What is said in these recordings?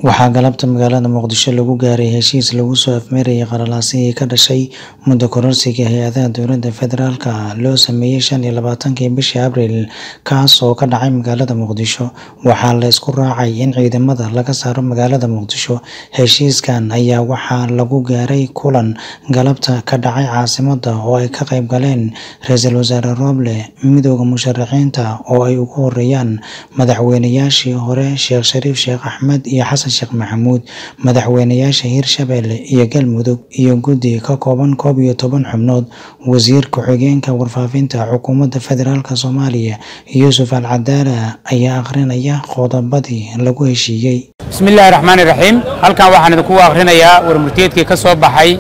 waxaa galabta magaalada Muqdisho lagu gaaray heshiis lagu soo afmeerayay qaralaasihii ka dhashay muddo kororsiga hay'adaha dowladda federaalka loo sameeyay 25 bishii Abriil kaas oo ka dhacay magaalada Muqdisho. Waxaa la isku raacay in ciidamada laga saaro magaalada Muqdisho. Heshiiskan ayaa waxaa lagu gaaray kulan galabta ka dhacay caasimadda oo ay ka qayb galeen Ra'iisul Wasaare Roble, midowga musharaxiinta oo ay ugu horeeyaan madaxweynayaashii hore Sheekh Shariif Sheekh Axmed iyo Xasan Sheekh Maxamuud, madaxweynayaasha Hirshabelle iyo Galmudug iyo guddi ka kooban 11 xubnood. Wasiir ku-xigeenka warfaafinta xukuumadda federaalka Soomaaliya Yuusuf Al-Cadaala ayaa akhrinaya qodobadii lagu heshiiyay. Bismillahir Rahmanir Rahiim. Halkan waxaan idinku akhrinayaa warmurtiyeedkii ka soo baxay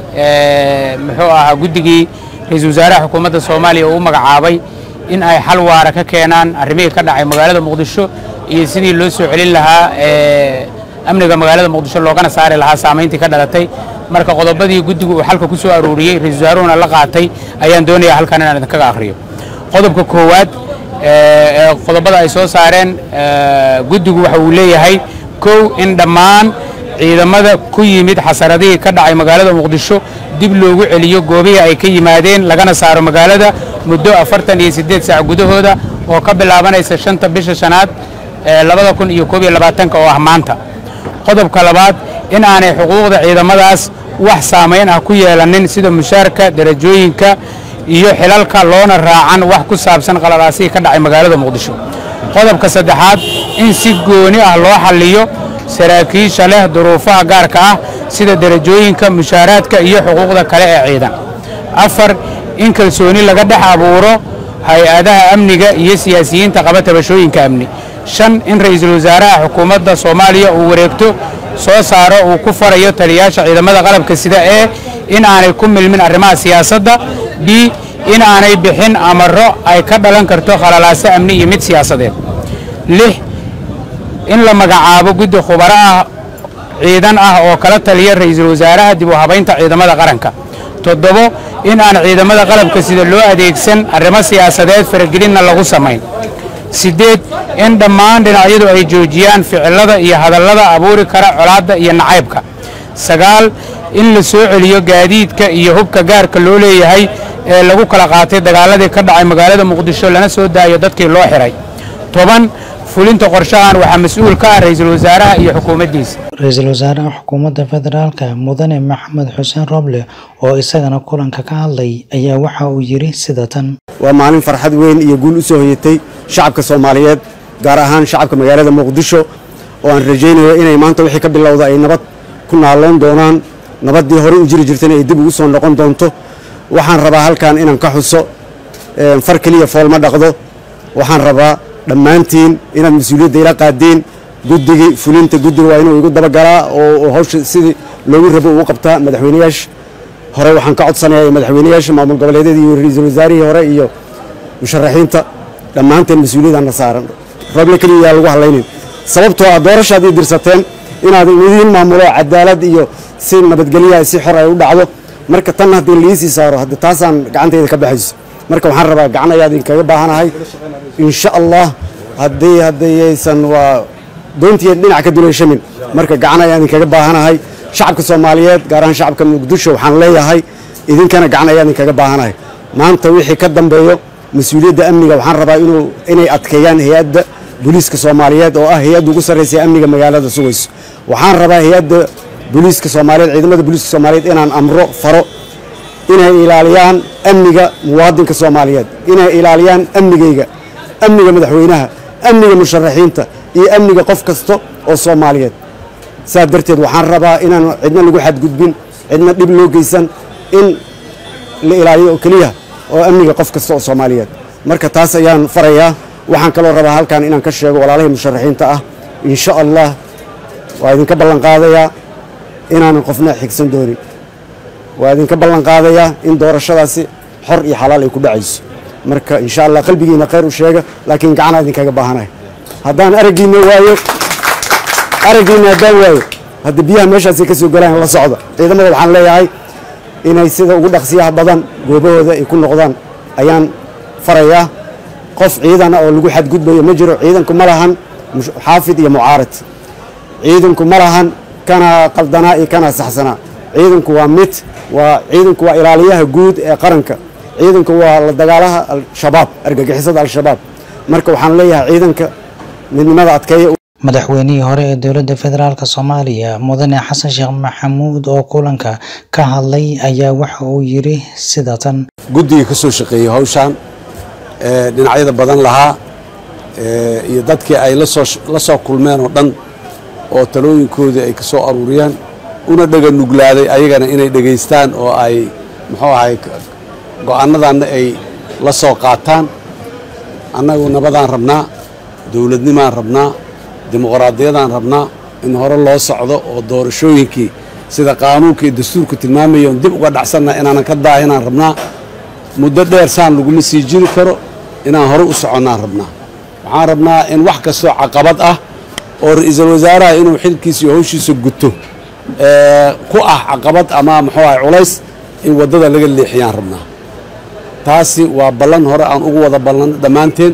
muxuu ahaa guddigii Ra'iisul Wasaaraha xukuumadda Soomaaliya oo magacaabay in ay xal waara ka keenaan arrimihii ka dhacay magaalada Muqdisho iyo sidii loo soo celin lahaa amniga magaalada Muqdisho loogana saari lahaa saameyntii ka dhalatay. Marka qodobadii guddigu uu xalka ku soo aruuriyay Ra'iisul Wasaaruhuna la qaatay ayaan doonayaa halkan inaan idinkaga akhriyo. Qodobka koowaad qodobada ay soo saareen guddigu waxa uu leeyahay kow in dhammaan ciidamada ku yimid xasaradihii ka dhacay magaalada Muqdisho dib loogu celiyo goobihii ay ka yimaadeen lagana saaro magaalada muddo 48 saac gudahooda oo ka bilaabanaysa 5 bisha shanaad 2021 oo ah maanta. qodobka labaad in aanay xuquuqda ciidamadaas wax saameyn ah ku yeelanin sida mushaarka, darajooyinka iyo xilalka loona raacan wax ku saabsan qalalaasihii ka dhacay magaalada Muqdisho. qodobka saddexaad in si gooni ah loo xalliyo saraakiisha leh duruufaha gaarka ah sida darajooyinka, mushaaraadka iyo xuquuqda kale ee ciidan. afar in kalsooni laga dhex abuuro hay'adaha amniga iyo siyaasiyiinta qaba tabashooyinka amni. shan in Ra'iisul Wasaaraha xukuumadda Soomaaliya uu wareegto soo saaro uu ku farayo taliyayaasha ciidamada qalabka sida in aanay ku milmin arrimaha siyaasadda. b in aanay bixin amaro ay ka dhalan karto khalalaase amni iyo mid siyaasadeed. 6 in la magacaabo guddi khubaro ah ciidan ah oo kala taliya Ra'iisul Wasaaraha dib u habaynta ciidamada qaranka. 7 in aan ciidamada qalabka sida loo adeegsan arrimo siyaasadeed faragelinna lagu sameyn. 8 in dhammaan dhinacyadu ay joojiyaan ficilada iyo hadallada abuuri kara colaadda iyo nacaybka. 9 in la soo celiyo gaadiidka iyo hubka gaarka loo leeyahay ee lagu kala qaatay dagaaladii ka dhacay magaalada Muqdisho lana soo daayo dadkii loo xiray. 10 fulinta qorshahan waxaa mas'uul ka ah Ra'iisul Wasaaraha iyo xukuumaddiisa. Ra'iisul Wasaaraha xukuumadda federaalka Mudane Maxamed Xuseen Roble oo isagana kulanka ka hadlay ayaa waxa uu yiri sida tan: waa maalin farxad weyn iyo guul u soo hoyatay shacabka Soomaaliyeed gaar ahaan shacabka magaalada Muqdisho oo aan rajaynayo inay maanta wixii ka bilowda ay nabad ku naaloon doonaan, nabadii hore u jiri jirtay ay dib ugu soo noqon doonto. waxaan rabaa halkan inaan ka xuso far kaliya foolma dhaqdo. waxaan rabaa dhammaantiin inaad mas'uuliyadda ila qaadeen. guddiga fulinta guddiga waa inuu igu daba galaa oo hawsha sidii loogu rabo ugu qabtaa. madaxweynayaasha hore waxaan ka codsanayaa madaxweynayaasha maamul goboleedyada iyo Ra'iisul Wasaarihii hore iyo musharaxiinta dhammaanteen mas'uuliyadana saaran. Roble kaliya lagu halaynin sababtoo ah doorashaad ay dirsateen inaad idin maamulo cadaalad iyo si nabadgelyo si xor ay u dhacdo. marka tan haddii liisi saaro hadda taasaan gacantayda ka baxayso. marka waxaan rabaa gacan ayaad idinkaga baahanahay insha Allah haddaysan waa doontii dhinac ka duleeshamin. marka gacan ayaan idinkaga baahanahay shacabka Soomaaliyeed gaar ahaan shacabka Muqdisho waxaan leeyahay idinkana gacan ayaan idinkaga baahanahay. maanta wixii ka dambeeyo mas'uuliyadda amniga waxaan rabaa inay adkeeyaan hay'adda booliiska Soomaaliyeed oo ah hay'adda ugu sarreeyay amniga magaalada sugayso. waxaan rabaa hay'adda booliiska Soomaaliyeed ciidamada booliiska Soomaaliyeed inaan amro faro inay ilaaliyaan amniga muwaadinka Soomaaliyeed, inay ilaaliyaan amnigayga, amniga madaxweynaha, amniga musharaxiinta iyo amniga qof kasta oo Soomaaliyeed. saa darteed waxaan rabaa inaan cidna lagu xadgudbin, cidna dhib loo geysan, in la ilaaliyo kaliya oo amniga qof kasta oo Soomaaliyeed. marka taas ayaan farayaa. waxaan kaloo rabaa halkan inaan ka sheego walaalahay musharaxiinta ah insha Allah waa idinka ballan qaadayaa inaan qofna xigsan doonin. waa idinka ballan qaadayaa in doorashadaasi xor iyo xalaal ay ku dhacayso. marka insha Allah qalbigiina khayr u sheega laakiin gacan idinkaga baahanahay. haddaan aragiina waayo hadda biyaha meeshaas ka soo galaan la socda. ciidamada waxaan leeyahay inay sida ugu dhaqsiyaha badan goobahooda ay ku noqdaan ayaan farayaa. qof ciidan oo lagu xadgudbayo ma jiro. ciidanku ma lahan xaafid iyo mucaarad. ciidanku ma lahan kana qaldanaa iyo kana saxsanaa ciidanku waa mid ciidanku waa ilaaliyaha guud ee qaranka ciidanku waa la dagaalaha al-shabaab argagixisada al-shabaab marka waxaan leeyahay ciidanka midnimada adkeeya madaxweynihii hore ee dowladda federaalka Soomaaliya mudane Xasan Sheekh Maxamuud oo kulanka ka hadlay ayaa waxa uu yiri sida tan guddiga ka soo shaqeeyay hawshan dhinacyada badan lahaa iyo dadkii ay la soo kulmeen oo dhan oo talooyinkoodii ay ka soo aruuriyeen una dhaga nuglaaday ayagana inay dhageystaan oo ay muxuu ahay go'aanadanna ay la soo qaataan annagu nabadaan rabnaa dowladnimaan rabnaa dimuqraadiyadaan rabnaa in hore loo socdo oo doorashooyinkii sida qaanuunka iyo dastuurku tilmaamayo dib uga dhacsannahay inaanan ka daahinaan rabnaa muddo dheer saan laguma sii jiri karo inaan hore u soconnaan rabnaa waxaan rabnaa in wax kastoo caqabad ah oo ra'iisul wasaaraha inuu xilkiisa iyo hawshiisa guto ku ah caqabad ama muxuu ahay culays in waddada laga leexiyaan rabnaa taasi waa ballan hore aan ugu wada ballan dhammaanteen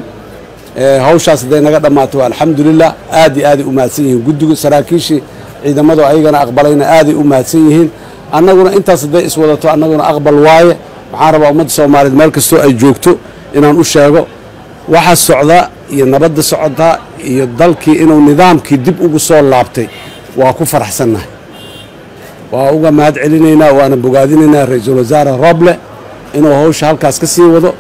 hawshaas hadday naga dhammaato alxamdulilah aad iyo aaday u mahadsan yihiin guddigu saraakiishii ciidamadu ayagana aqbalayna aaday u mahadsan yihiin annaguna intaas hadday iswadato annaguna aqbal waaye waxaan rabaa ummadda soomaaliyeed meel kastoo ay joogto inaan u sheego waxa socda iyo nabadda socota iyo dalkii inuu nidaamkii dib ugu soo laabtay waa ku faraxsannahay waa uga mahad celinaynaa waana bogaadinaynaa ra-iisul wasaare Roble inuu hawsha halkaas ka sii wado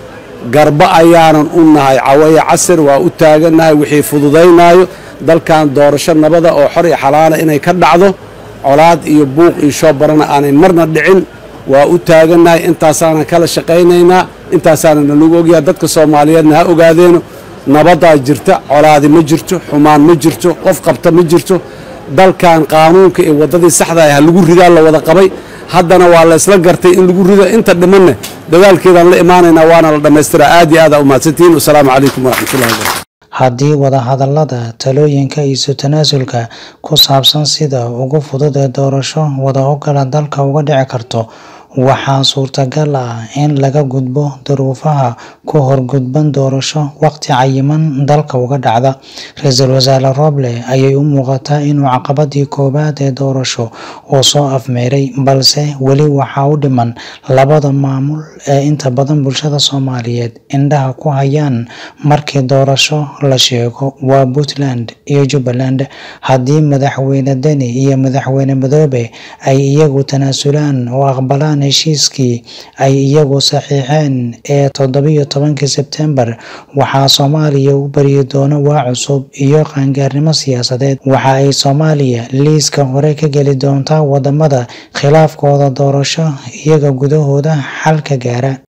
garba ayaanan u nahay cawaya casir waa u taaganahay wixii fududaynaayo dalkan doorasho nabada oo xor iyo xalaala inay ka dhacdo colaad iyo buuq iyo shoobarana aanay marna dhicin waa u taaganahay intaasaana kala shaqaynaynaa intaasaana nalagu ogyahay dadka Soomaaliyeedna ha ogaadeeno nabadaa jirta colaadi ma jirto xumaan ma jirto qof qabta ma jirto dalkan qaanuunka iyo wadadii saxda ah lagu ridaa la wada qabay haddana waa la isla gartay in lagu rido inta dhimanna dagaalkeedan la imaanayna waana la dhameystiraa aad iyo aad u mahadsantihiin assalaamu calaykum waraxmatullahi wabarakatuh haddii wadahadallada talooyinka isu tanaasulka ku saabsan sida ugu fudud ee doorasho wada ogola dalka uga dhici karto waxaa suurtagal ah in laga gudbo duruufaha ku horgudban doorasho waqti cayiman dalka uga dhacda ra'iisul wasaare Roble ayay u muuqataa inuu caqabadii koobaad ee doorasho uu soo afmeeray balse weli waxaa u dhiman labada maamul ee inta badan bulshada Soomaaliyeed indhaha ku hayaan markii doorasho la sheego waa Puntland iyo Jubbaland haddii madaxweyne Deni iyo madaxweyne Madoobe ay iyagu tanaasulaan oo aqbalaan heshiiskii ay iyagu saxiixeen ee 17 Sebtembar waxaa Soomaaliya u bari doona waa cusub iyo qaangaarnimo siyaasadeed waxa ay Soomaaliya liiska hore ka gali doontaa wadamada khilaafkooda doorasho iyaga gudahooda xal ka gaara